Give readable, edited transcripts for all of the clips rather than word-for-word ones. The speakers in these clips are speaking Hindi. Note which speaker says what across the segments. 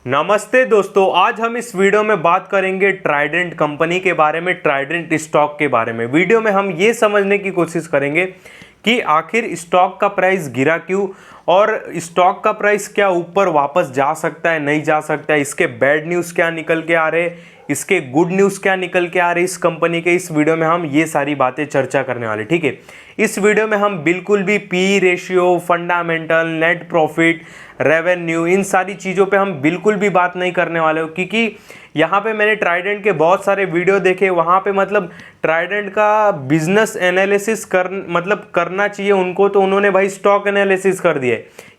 Speaker 1: नमस्ते दोस्तों, आज हम इस वीडियो में बात करेंगे ट्राइडेंट कंपनी के बारे में, ट्राइडेंट स्टॉक के बारे में। वीडियो में हम ये समझने की कोशिश करेंगे कि आखिर स्टॉक का प्राइस गिरा क्यों और स्टॉक का प्राइस क्या ऊपर वापस जा सकता है, नहीं जा सकता है, इसके बैड न्यूज़ क्या निकल के आ रहे, इसके गुड न्यूज़ क्या निकल के आ रहे इस कंपनी के। इस वीडियो में हम ये सारी बातें चर्चा करने वाले, ठीक है। इस वीडियो में हम बिल्कुल भी P ratio, fundamental, net profit, revenue, इन सारी चीज़ों पे हम बिल्कुल भी बात नहीं करने वाले हो, क्योंकि यहाँ पे मैंने ट्राइडेंट के बहुत सारे वीडियो देखे। वहाँ पे मतलब ट्राइडेंट का बिजनेस एनालिसिस करना चाहिए उनको, तो उन्होंने भाई स्टॉक एनालिसिस कर दिया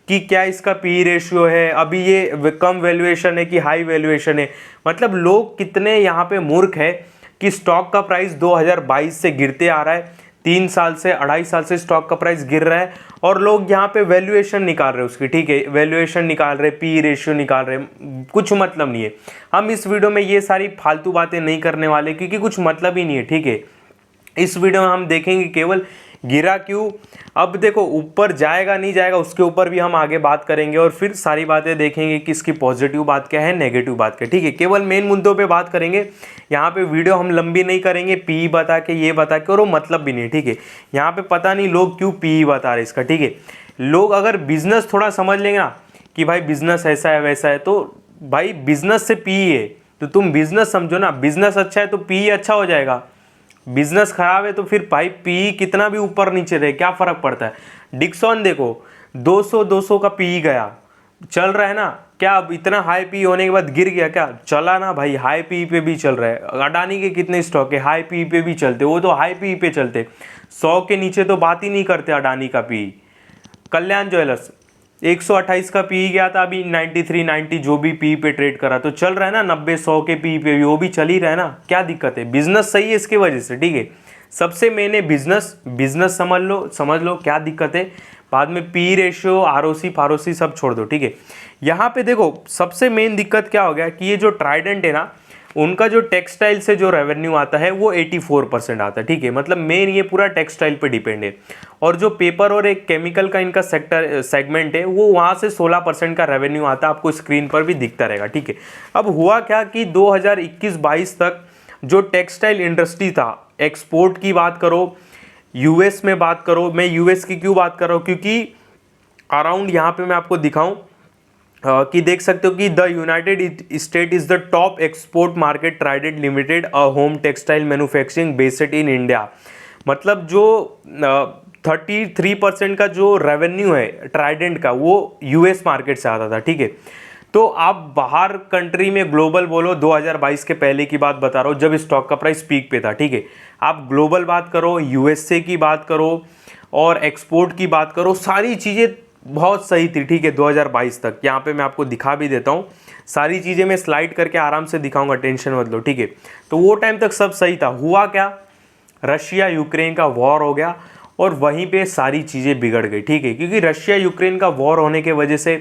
Speaker 1: कि क्या इसका पी रेशियो है, अभी ये कम वैल्यूएशन है कि हाई वैल्यूएशन है। मतलब लोग कितने यहाँ पे मूर्ख है कि स्टॉक का प्राइस 2022 से गिरते आ रहा है, 3 साल से 2.5 साल से स्टॉक का प्राइस गिर रहा है और लोग यहाँ पे वैल्यूएशन निकाल रहे हैं उसकी, ठीक है, वैल्यूएशन निकाल रहे, पी रेशियो निकाल रहे, कुछ मतलब नहीं है। हम इस वीडियो में ये सारी फालतू बातें नहीं करने वाले क्योंकि कुछ मतलब ही नहीं है, ठीक है। इस वीडियो में हम देखेंगे केवल गिरा क्यों, अब देखो ऊपर जाएगा नहीं जाएगा उसके ऊपर भी हम आगे बात करेंगे और फिर सारी बातें देखेंगे कि इसकी पॉजिटिव बात क्या है, नेगेटिव बात क्या है, ठीक है। केवल मेन मुद्दों पे बात करेंगे, यहाँ पे वीडियो हम लंबी नहीं करेंगे पी बता के, ये बता के, और वो मतलब भी नहीं, ठीक है। यहाँ पे पता नहीं लोग क्यों पी बता रहे इसका, ठीक है। लोग अगर बिजनेस थोड़ा समझ लेंगे ना कि भाई बिजनेस ऐसा है वैसा है, तो भाई बिजनेस से पी है तो तुम बिजनेस समझो ना, बिजनेस अच्छा है तो पी अच्छा हो जाएगा, बिजनेस खराब है तो फिर भाई पी कितना भी ऊपर नीचे रहे क्या फर्क पड़ता है। डिक्सॉन देखो 200 का पी गया, चल रहा है ना, क्या अब इतना हाई पी होने के बाद गिर गया क्या, चला ना भाई, हाई पी पे भी चल रहा है। अडानी के कितने स्टॉक है हाई पी पे भी चलते, वो तो हाई पी पे चलते, 100 के नीचे तो बात ही नहीं करते अडानी का पी। कल्याण ज्वेलर्स 128 का पी गया था, अभी 93 90 जो भी पी पे ट्रेड करा तो चल रहा है ना, 90 100 के पी पे भी वो भी चल ही रहा है ना, क्या दिक्कत है, बिजनेस सही है इसके वजह से, ठीक है। सबसे मेन है बिजनेस समझ लो क्या दिक्कत है, बाद में पी रेशियो, आरओसी फारोसी सब छोड़ दो, ठीक है। यहाँ पे देखो सबसे मेन दिक्कत क्या हो गया कि ये जो ट्राइडेंट है ना, उनका जो टेक्सटाइल से जो रेवेन्यू आता है वो 84% आता है, ठीक है। मतलब मेन ये पूरा टेक्सटाइल पे डिपेंड है और जो पेपर और एक केमिकल का इनका सेगमेंट है वो वहाँ से 16% का रेवेन्यू आता है, आपको स्क्रीन पर भी दिखता रहेगा, ठीक है। अब हुआ क्या कि 2021-22 तक जो टेक्सटाइल इंडस्ट्री था, एक्सपोर्ट की बात करो, यूएस में बात करो, मैं यूएस की क्यों बात कर रहा हूँ क्योंकि अराउंड यहाँ पे मैं आपको दिखाऊँ कि देख सकते हो कि the United state is the top export market, Trident limited a home textile manufacturing based in India. मतलब जो 33% का जो रेवेन्यू है ट्राइडेंट का वो यूएस मार्केट से आता था, ठीक है। तो आप बाहर कंट्री में ग्लोबल बोलो, 2022 के पहले की बात बता रहा हूँ जब स्टॉक का प्राइस पीक पे था, ठीक है। आप ग्लोबल बात करो, यूएसए की बात करो और एक्सपोर्ट की बात करो, सारी चीज़ें बहुत सही थी, ठीक है। 2022 तक यहाँ पे मैं आपको दिखा भी देता हूँ, सारी चीज़ें मैं स्लाइड करके आराम से दिखाऊंगा, टेंशन मत लो, ठीक है। तो वो टाइम तक सब सही था। हुआ क्या, रशिया यूक्रेन का वॉर हो गया और वहीं पे सारी चीज़ें बिगड़ गई, ठीक है। क्योंकि रशिया यूक्रेन का वॉर होने के वजह से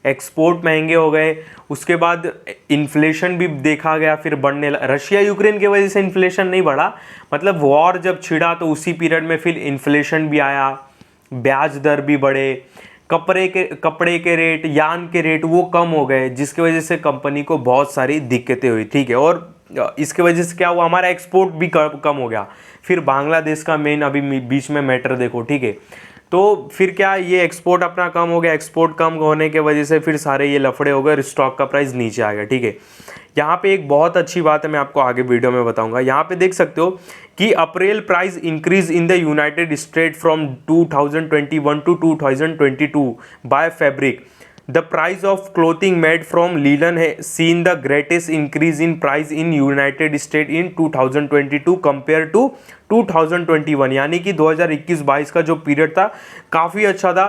Speaker 1: एक्सपोर्ट महंगे हो गए, उसके बाद इन्फ्लेशन भी देखा गया, फिर बढ़ने रशिया यूक्रेन की वजह से इन्फ्लेशन नहीं बढ़ा, मतलब वॉर जब छिड़ा तो उसी पीरियड में फिर इन्फ्लेशन भी आया, ब्याज दर भी बढ़े, कपड़े के रेट, यान के रेट वो कम हो गए, जिसकी वजह से कंपनी को बहुत सारी दिक्कतें हुई, ठीक है। और इसके वजह से क्या हुआ, हमारा एक्सपोर्ट भी कम हो गया। फिर बांग्लादेश का मेन अभी बीच में मैटर देखो, ठीक है। तो फिर क्या, ये एक्सपोर्ट अपना कम हो गया, एक्सपोर्ट कम होने के वजह से फिर सारे ये लफड़े हो गए, स्टॉक का प्राइस नीचे आ गया, ठीक है। यहाँ पे एक बहुत अच्छी बात है, मैं आपको आगे वीडियो में बताऊंगा। यहाँ पे देख सकते हो कि April price increase in the United State from 2021 to 2022 by fabric, the price of clothing made from linen है seen the greatest increase in price in United State in 2022 compare to 2021, यानी कि 2021-22 का जो पीरियड था काफ़ी अच्छा था।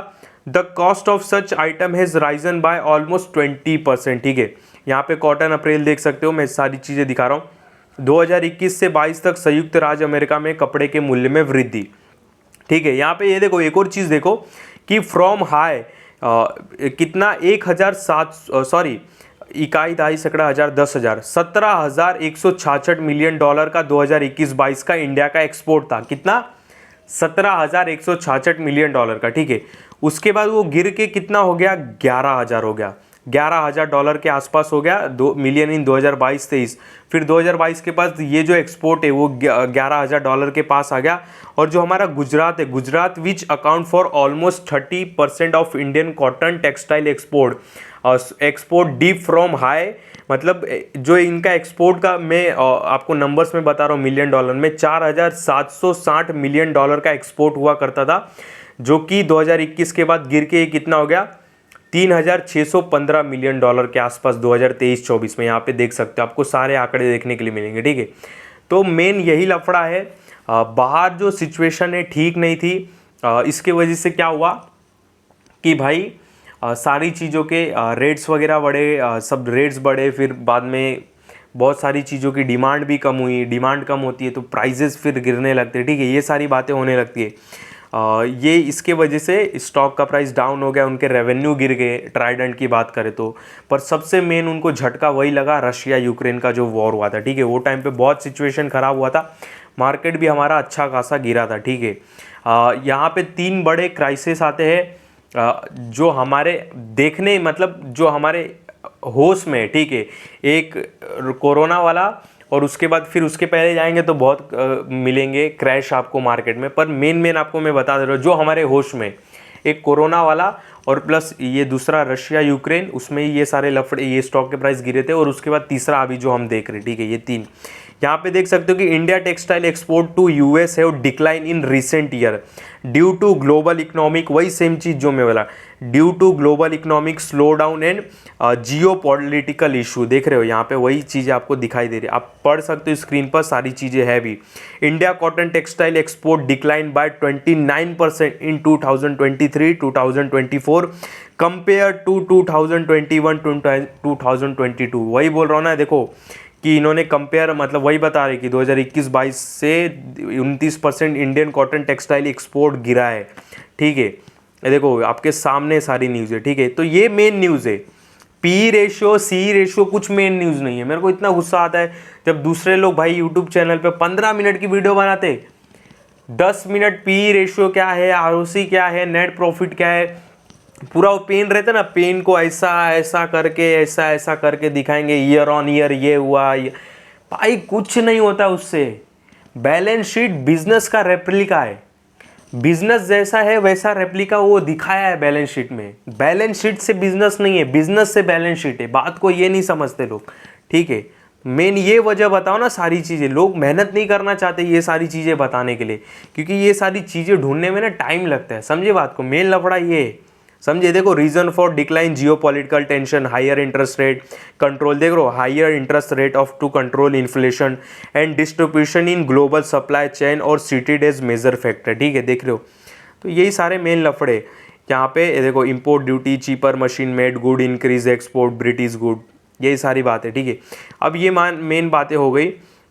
Speaker 1: The cost of such item has Ryzen by almost 20%, ठीक है। यहाँ पे कॉटन अप्रैल देख सकते हो, मैं सारी चीज़ें दिखा रहा हूँ। 2021 से 22 तक संयुक्त राज्य अमेरिका में कपड़े के मूल्य में वृद्धि, ठीक है। यहाँ पे ये देखो एक और चीज़ देखो कि फ्रॉम हाई कितना 1,007 इकाई दहाई सैकड़ा हज़ार 10,000 $17,166 मिलियन का 2021-22 का इंडिया का एक्सपोर्ट था, कितना 17,166 मिलियन का, ठीक है। उसके बाद वो गिर के कितना हो गया, 11,000 हो गया। $11,000 के आसपास हो गया, 2 मिलियन इन 2022-23। फिर 2022 के पास ये जो एक्सपोर्ट है वो $11,000 के पास आ गया। और जो हमारा गुजरात है, Gujarat which account for almost 30% of Indian cotton textile export deep from high, मतलब जो इनका एक्सपोर्ट का मैं आपको नंबर्स में बता रहा हूँ मिलियन डॉलर में, $4,760 मिलियन का एक्सपोर्ट हुआ करता था, जो कि 2021 के बाद गिर के कितना हो गया, $3,615 मिलियन के आसपास 2023-24 में। यहाँ पे देख सकते हो, आपको सारे आंकड़े देखने के लिए मिलेंगे, ठीक है। तो मेन यही लफड़ा है, बाहर जो सिचुएशन है ठीक नहीं थी। इसके वजह से क्या हुआ कि भाई सारी चीज़ों के रेट्स वगैरह बढ़े, सब रेट्स बढ़े, फिर बाद में बहुत सारी चीज़ों की डिमांड भी कम हुई। डिमांड कम होती है तो प्राइजेस फिर गिरने लगते हैं, ठीक है, ये सारी बातें होने लगती है। ये इसके वजह से स्टॉक का प्राइस डाउन हो गया, उनके रेवेन्यू गिर गए ट्राइडेंट की बात करें तो। पर सबसे मेन उनको झटका वही लगा, रशिया यूक्रेन का जो वॉर हुआ था, ठीक है, वो टाइम पे बहुत सिचुएशन ख़राब हुआ था, मार्केट भी हमारा अच्छा खासा गिरा था, ठीक है। यहाँ पे 3 बड़े क्राइसिस आते हैं जो हमारे देखने, मतलब जो हमारे होश में, ठीक है। एक कोरोना वाला, और उसके बाद फिर उसके पहले जाएंगे तो बहुत मिलेंगे क्रैश आपको मार्केट में, पर मेन आपको मैं बता दे रहा हूँ जो हमारे होश में, एक कोरोना वाला और प्लस ये दूसरा रशिया यूक्रेन, उसमें ये सारे लफड़े, ये स्टॉक के प्राइस गिरे थे। और उसके बाद तीसरा अभी जो हम देख रहे हैं, ठीक है, ये 3। यहाँ पे देख सकते हो कि India textile export to US है decline in recent year due to global economic, वही सेम चीज़ जो मैं बोला, due to global economic slow down and geopolitical issue. देख रहे हो यहाँ पे वही चीज़ें आपको दिखाई दे रही है, आप पढ़ सकते हो स्क्रीन पर, सारी चीज़ें है भी। India cotton textile export decline by 29% in 2023-2024 compare to 2021-2022। वही बोल रहा हूँ ना, देखो कि इन्होंने कंपेयर, मतलब वही बता रहे कि 2021-22 से 29% इंडियन कॉटन टेक्सटाइल एक्सपोर्ट गिरा है, ठीक है। ये देखो आपके सामने सारी न्यूज़ है, ठीक है। तो ये मेन न्यूज़ है, पी रेशियो, सी रेशियो कुछ मेन न्यूज़ नहीं है। मेरे को इतना गुस्सा आता है जब दूसरे लोग भाई यूट्यूब चैनल पे 15 मिनट की वीडियो बनाते, 10 मिनट पी रेशियो क्या है, आरओसी क्या है, नेट प्रॉफिट क्या है, पूरा वो पेन रहता है ना, पेन को ऐसा ऐसा करके ऐसा ऐसा करके दिखाएंगे, ईयर ऑन ईयर ये हुआ, भाई कुछ नहीं होता उससे। बैलेंस शीट बिजनेस का रेप्लिका है, बिजनेस जैसा है वैसा रेप्लिका वो दिखाया है बैलेंस शीट में। बैलेंस शीट से बिजनेस नहीं है, बिजनेस से बैलेंस शीट है। बात को ये नहीं समझते लोग, ठीक है। मेन ये वजह बताओ ना, सारी चीज़ें लोग मेहनत नहीं करना चाहते ये सारी चीज़ें बताने के लिए, क्योंकि ये सारी चीज़ें ढूंढने में ना टाइम लगता है। समझे बात को, मेन लफड़ा ये है, समझे। देखो reason for decline, geopolitical tension, higher interest rate control, देख लो higher interest rate of to control inflation and distribution in global supply chain और सिटेड एज मेजर फैक्टर, ठीक है, देख रहे हो। तो यही सारे मेन लफड़े यहाँ पे देखो, import duty, cheaper machine made good, increase export, British good, यही सारी बातें, ठीक है। अब ये मेन बातें हो गई।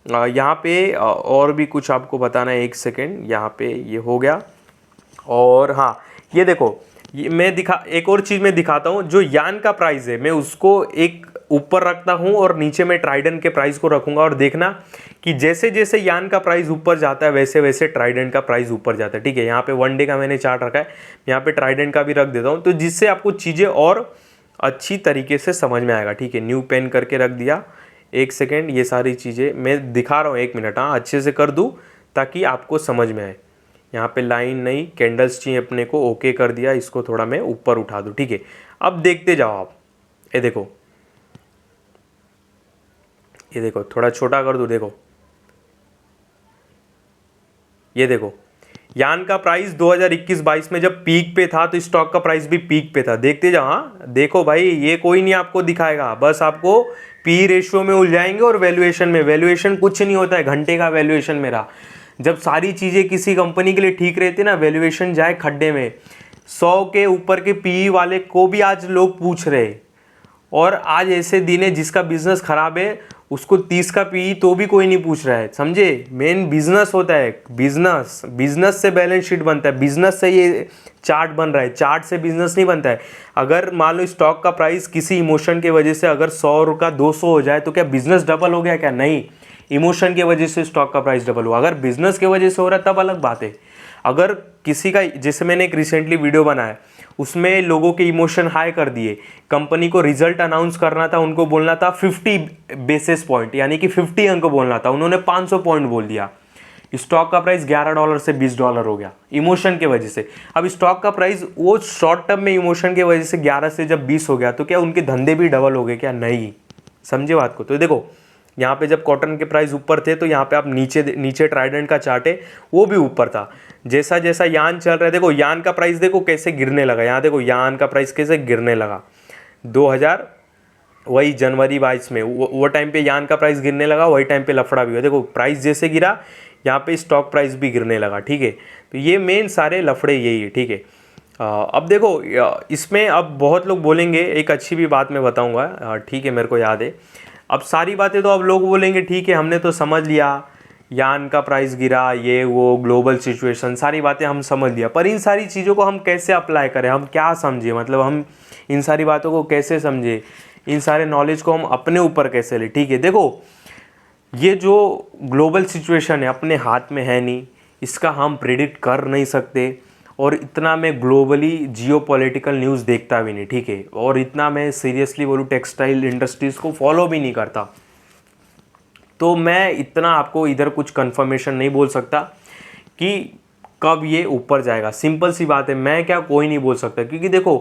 Speaker 1: यहाँ पे और भी कुछ आपको बताना है, एक सेकेंड, यहाँ पे ये हो गया। और हाँ, ये देखो, ये मैं एक और चीज़ मैं दिखाता हूँ। जो यान का प्राइस है मैं उसको एक ऊपर रखता हूँ और नीचे मैं ट्राइडेंट के प्राइस को रखूँगा, और देखना कि जैसे जैसे यान का प्राइस ऊपर जाता है वैसे वैसे ट्राइडेंट का प्राइस ऊपर जाता है, ठीक है। यहाँ पे 1 डे का मैंने चार्ट रखा है, यहाँ पे ट्राइडेंट का भी रख देता हूँ, तो जिससे आपको चीज़ें और अच्छी तरीके से समझ में आएगा, ठीक है। न्यू पेन करके रख दिया, एक सेकेंड, ये सारी चीज़ें मैं दिखा रहा हूँ, 1 मिनट, हाँ, अच्छे से कर दूँ ताकि आपको समझ में आए। यहाँ पे लाइन नहीं, कैंडल्स चाहिए अपने को, ओके कर दिया, इसको थोड़ा मैं ऊपर उठा दूँ, ठीक है। अब देखते जाओ आप, ये देखो, ये देखो, थोड़ा छोटा कर दूँ, देखो, ये देखो, यान का प्राइस 2021-22 में जब पीक पे था तो स्टॉक का प्राइस भी पीक पे था। देखते जाओ, हाँ, देखो भाई, ये कोई नहीं आपको दिखाएगा, बस आपको पी रेशियो में उलझाएंगे और वैल्यूएशन में। वैल्यूएशन कुछ नहीं होता है, घंटे का वैल्यूएशन मेरा। जब सारी चीज़ें किसी कंपनी के लिए ठीक रहती है ना, वैल्यूएशन जाए खड्डे में। 100 के ऊपर के पीई वाले को भी आज लोग पूछ रहे, और आज ऐसे दिन है जिसका बिजनेस खराब है उसको 30 का पीई तो भी कोई नहीं पूछ रहा है, समझे। मेन बिजनेस होता है, बिजनेस से बैलेंस शीट बनता है, बिजनेस से ये चार्ट बन रहा है, चार्ट से बिजनेस नहीं बनता है। अगर मान लो स्टॉक का प्राइस किसी इमोशन की वजह से अगर 100 का 200 हो जाए तो क्या बिजनेस डबल हो गया? क्या नहीं, इमोशन की वजह से स्टॉक का प्राइस डबल हुआ। अगर बिजनेस की वजह से हो रहा है तब अलग बात है। अगर किसी का, जैसे मैंने एक रिसेंटली वीडियो बनाया, उसमें लोगों के इमोशन हाई कर दिए, कंपनी को रिजल्ट अनाउंस करना था, उनको बोलना था 50 बेसिस पॉइंट यानी कि 50 अंक बोलना था, उन्होंने 500 पॉइंट बोल दिया। स्टॉक का प्राइस $11 से $20 हो गया इमोशन के वजह से। अब स्टॉक का प्राइस वो शॉर्ट टर्म में इमोशन के वजह से 11 से जब 20 हो गया तो क्या उनके धंधे भी डबल हो गए क्या? नहीं, समझे बात को। तो देखो यहाँ पे जब कॉटन के प्राइस ऊपर थे तो यहाँ पे आप नीचे ट्राइडेंट का चार्ट है वो भी ऊपर था। जैसा जैसा यान चल रहा है, देखो यान का प्राइस देखो कैसे गिरने लगा। यहाँ देखो यान का प्राइस कैसे गिरने लगा 2000 वही जनवरी 22 में वो टाइम पे यान का प्राइस गिरने लगा, वही टाइम पे लफड़ा भी हुआ। देखो प्राइस जैसे गिरा यहाँ पे स्टॉक प्राइस भी गिरने लगा, ठीक है। तो ये मेन सारे लफड़े यही है, ठीक है। अब देखो इसमें अब बहुत लोग बोलेंगे, एक अच्छी भी बात मैं बताऊंगा, ठीक है, मेरे को याद है। अब सारी बातें तो अब लोग बोलेंगे ठीक है हमने तो समझ लिया, यान का प्राइस गिरा, ये वो ग्लोबल सिचुएशन, सारी बातें हम समझ लिया, पर इन सारी चीज़ों को हम कैसे अप्लाई करें, हम क्या समझे, मतलब हम इन सारी बातों को कैसे समझे, इन सारे नॉलेज को हम अपने ऊपर कैसे ले। ठीक है, देखो ये जो ग्लोबल सिचुएशन है अपने हाथ में है नहीं, इसका हम प्रिडिक्ट कर नहीं सकते, और इतना मैं ग्लोबली जियोपॉलिटिकल न्यूज़ देखता भी नहीं, ठीक है, और इतना मैं सीरियसली बोलूँ टेक्सटाइल इंडस्ट्रीज़ को फॉलो भी नहीं करता, तो मैं इतना आपको इधर कुछ कंफर्मेशन नहीं बोल सकता कि कब ये ऊपर जाएगा। सिंपल सी बात है, मैं क्या कोई नहीं बोल सकता, क्योंकि देखो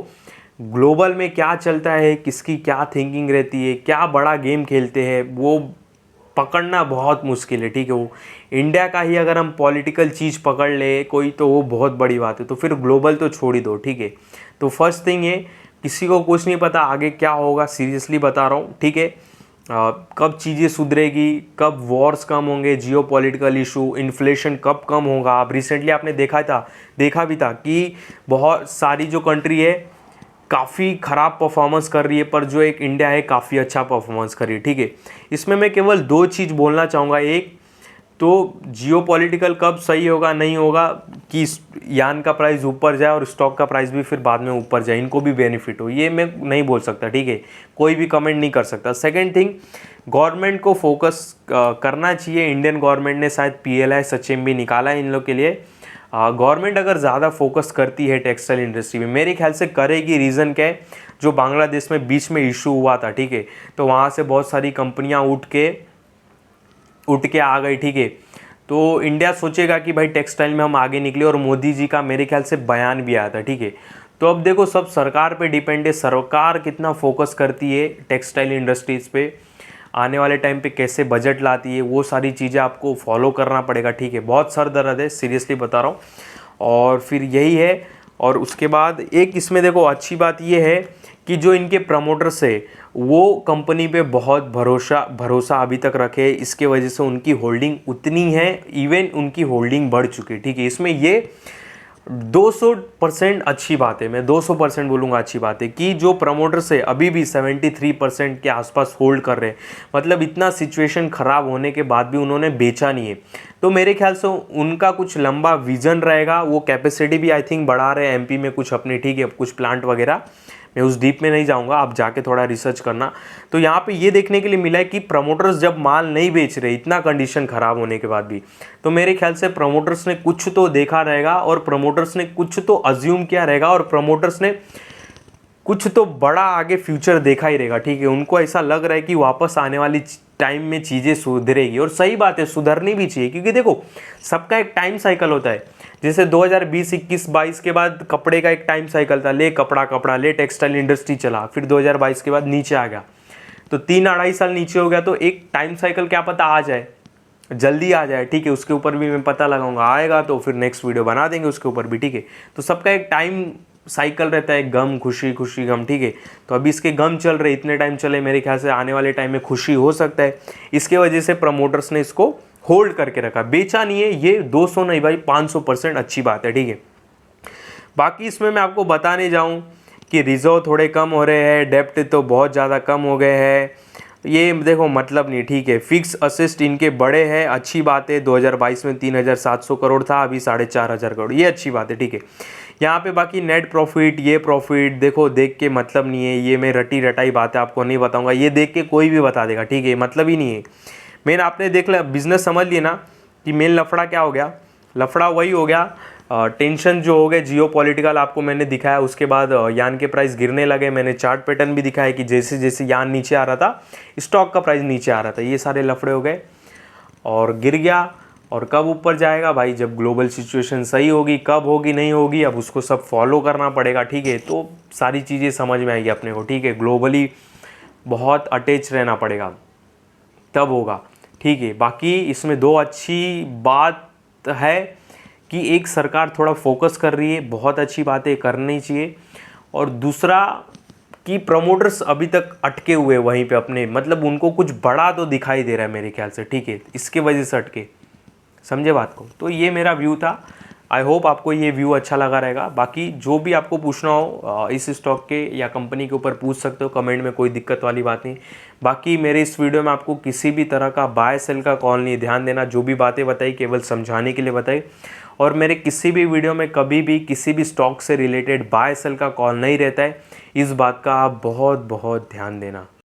Speaker 1: ग्लोबल में क्या चलता है, किसकी क्या थिंकिंग रहती है, क्या बड़ा गेम खेलते हैं, वो पकड़ना बहुत मुश्किल है, ठीक है। वो इंडिया का ही अगर हम पॉलिटिकल चीज़ पकड़ ले कोई, तो वो बहुत बड़ी बात है, तो फिर ग्लोबल तो छोड़ ही दो, ठीक है। तो फर्स्ट थिंग है, किसी को कुछ नहीं पता आगे क्या होगा, सीरियसली बता रहा हूँ, ठीक है। कब चीज़ें सुधरेगी, कब वॉर्स कम होंगे, जियोपॉलिटिकल इशू, इन्फ्लेशन कब कम होगा। अब रिसेंटली आपने देखा भी था कि बहुत सारी जो कंट्री है काफ़ी ख़राब परफॉर्मेंस कर रही है, पर जो एक इंडिया है काफ़ी अच्छा परफॉर्मेंस कर रही है, ठीक है। इसमें मैं केवल दो चीज़ बोलना चाहूँगा, एक तो जियोपॉलिटिकल कब सही होगा नहीं होगा कि यान का प्राइस ऊपर जाए और स्टॉक का प्राइस भी फिर बाद में ऊपर जाए, इनको भी बेनिफिट हो, ये मैं नहीं बोल सकता, ठीक है, कोई भी कमेंट नहीं कर सकता। सेकंड थिंग, गवर्नमेंट को फोकस करना चाहिए। इंडियन गवर्नमेंट ने शायद PLI सचिव भी निकाला है इन लोग के लिए। गवर्नमेंट अगर ज़्यादा फोकस करती है टेक्सटाइल इंडस्ट्री में, मेरे ख्याल से करेगी। रीज़न क्या है, जो बांग्लादेश में बीच में इशू हुआ था, ठीक है, तो वहाँ से बहुत सारी कंपनियाँ उठ के आ गई, ठीक है। तो इंडिया सोचेगा कि भाई टेक्सटाइल में हम आगे निकले, और मोदी जी का मेरे ख्याल से बयान भी आया था, ठीक है। तो अब देखो सब सरकार पे डिपेंड है, सरकार कितना फोकस करती है टेक्सटाइल इंडस्ट्रीज़ पे, आने वाले टाइम पे कैसे बजट लाती है, वो सारी चीज़ें आपको फॉलो करना पड़ेगा, ठीक है। बहुत सर दर्द है, सीरियसली बता रहा हूँ। और फिर यही है, और उसके बाद एक इसमें देखो अच्छी बात ये है कि जो इनके प्रमोटर्स है वो कंपनी पे बहुत भरोसा अभी तक रखे, इसके वजह से उनकी होल्डिंग उतनी है, इवन उनकी होल्डिंग बढ़ चुकी है, ठीक है। इसमें ये 200% अच्छी बात है, मैं 200% बोलूँगा अच्छी बात है कि जो प्रमोटर्स है अभी भी 73% के आसपास होल्ड कर रहे हैं, मतलब इतना सिचुएशन ख़राब होने के बाद भी उन्होंने बेचा नहीं है। तो मेरे ख्याल से उनका कुछ लंबा विजन रहेगा, वो कैपेसिटी भी आई थिंक बढ़ा रहे हैं MP में कुछ अपनी, ठीक है, कुछ प्लांट वगैरह। मैं उस डीप में नहीं जाऊंगा, आप जाके थोड़ा रिसर्च करना। तो यहाँ पे ये देखने के लिए मिला है कि प्रमोटर्स जब माल नहीं बेच रहे, इतना कंडीशन खराब होने के बाद भी, तो मेरे ख्याल से प्रमोटर्स ने कुछ तो देखा रहेगा, और प्रमोटर्स ने कुछ तो अज्यूम किया रहेगा, और प्रमोटर्स ने कुछ तो बड़ा आगे फ्यूचर देखा ही रहेगा, ठीक है। उनको ऐसा लग रहा है कि वापस आने वाली टाइम में चीज़ें सुधरेगी, और सही बात है, सुधरनी भी चाहिए, क्योंकि देखो सबका एक टाइम साइकिल होता है। जैसे 2020, 21, 22 के बाद कपड़े का एक टाइम साइकिल था, ले कपड़ा ले टेक्सटाइल इंडस्ट्री चला, फिर 2022 के बाद नीचे आ गया, तो 3-2.5 साल नीचे हो गया। तो एक टाइम साइकिल क्या पता आ जाए, जल्दी आ जाए, ठीक है, उसके ऊपर भी मैं पता लगाऊंगा, आएगा तो फिर नेक्स्ट वीडियो बना देंगे उसके ऊपर भी, ठीक है। तो सबका एक टाइम साइकिल रहता है, गम खुशी खुशी गम, ठीक है। तो अभी इसके गम चल रहे, इतने टाइम चले, मेरे ख्याल से आने वाले टाइम में खुशी हो सकता है। इसके वजह से प्रमोटर्स ने इसको होल्ड करके रखा, बेचा नहीं है। ये 200 नहीं भाई, 500% अच्छी बात है, ठीक है। बाकी इसमें मैं आपको बताने जाऊं कि रिजर्व थोड़े कम हो रहे हैं, डेप्ट तो बहुत ज़्यादा कम हो गए हैं, ये देखो मतलब नहीं, ठीक है। फिक्स असिस्ट इनके बड़े हैं, अच्छी बात है। 2022 में 3700 करोड़ था, अभी 4500 करोड़, ये अच्छी बात है, ठीक है। यहाँ पे बाकी नेट प्रॉफिट, ये प्रॉफिट देखो देख के मतलब नहीं है, ये मैं रटाई बातें आपको नहीं बताऊंगा, ये देख के कोई भी बता देगा, ठीक है, मतलब ही नहीं है। मेन आपने देख लिया, बिजनेस समझ लिए ना कि मेन लफड़ा क्या हो गया, लफड़ा वही हो गया टेंशन जो हो गए जियो पॉलिटिकल आपको मैंने दिखाया, उसके बाद यान के प्राइस गिरने लगे। मैंने चार्ट पैटर्न भी दिखाया कि जैसे जैसे यान नीचे आ रहा था स्टॉक का प्राइस नीचे आ रहा था, ये सारे लफड़े हो गए और गिर गया। और कब ऊपर जाएगा भाई, जब ग्लोबल सिचुएशन सही होगी, कब होगी नहीं होगी अब उसको सब फॉलो करना पड़ेगा, ठीक है। तो सारी चीज़ें समझ में आएगी अपने को, ठीक है। ग्लोबली बहुत अटैच रहना पड़ेगा तब होगा, ठीक है। बाकी इसमें दो अच्छी बात है कि एक सरकार थोड़ा फोकस कर रही है, बहुत अच्छी बातें करनी चाहिए। और दूसरा कि प्रमोटर्स अभी तक अटके हुए वहीं पे अपने, मतलब उनको कुछ बड़ा तो दिखाई दे रहा है मेरे ख्याल से, ठीक है, इसके वजह से अटके, समझे बात को। तो ये मेरा व्यू था, आई होप आपको ये व्यू अच्छा लगा रहेगा। बाकी जो भी आपको पूछना हो इस स्टॉक के या कंपनी के ऊपर पूछ सकते हो कमेंट में, कोई दिक्कत वाली बात नहीं। बाकी मेरे इस वीडियो में आपको किसी भी तरह का बाय सेल का कॉल नहीं, ध्यान देना, जो भी बातें बताई केवल समझाने के लिए बताई। और मेरे किसी भी वीडियो में कभी भी किसी भी स्टॉक से रिलेटेड बाय सेल का कॉल नहीं रहता है, इस बात का आप बहुत बहुत ध्यान देना।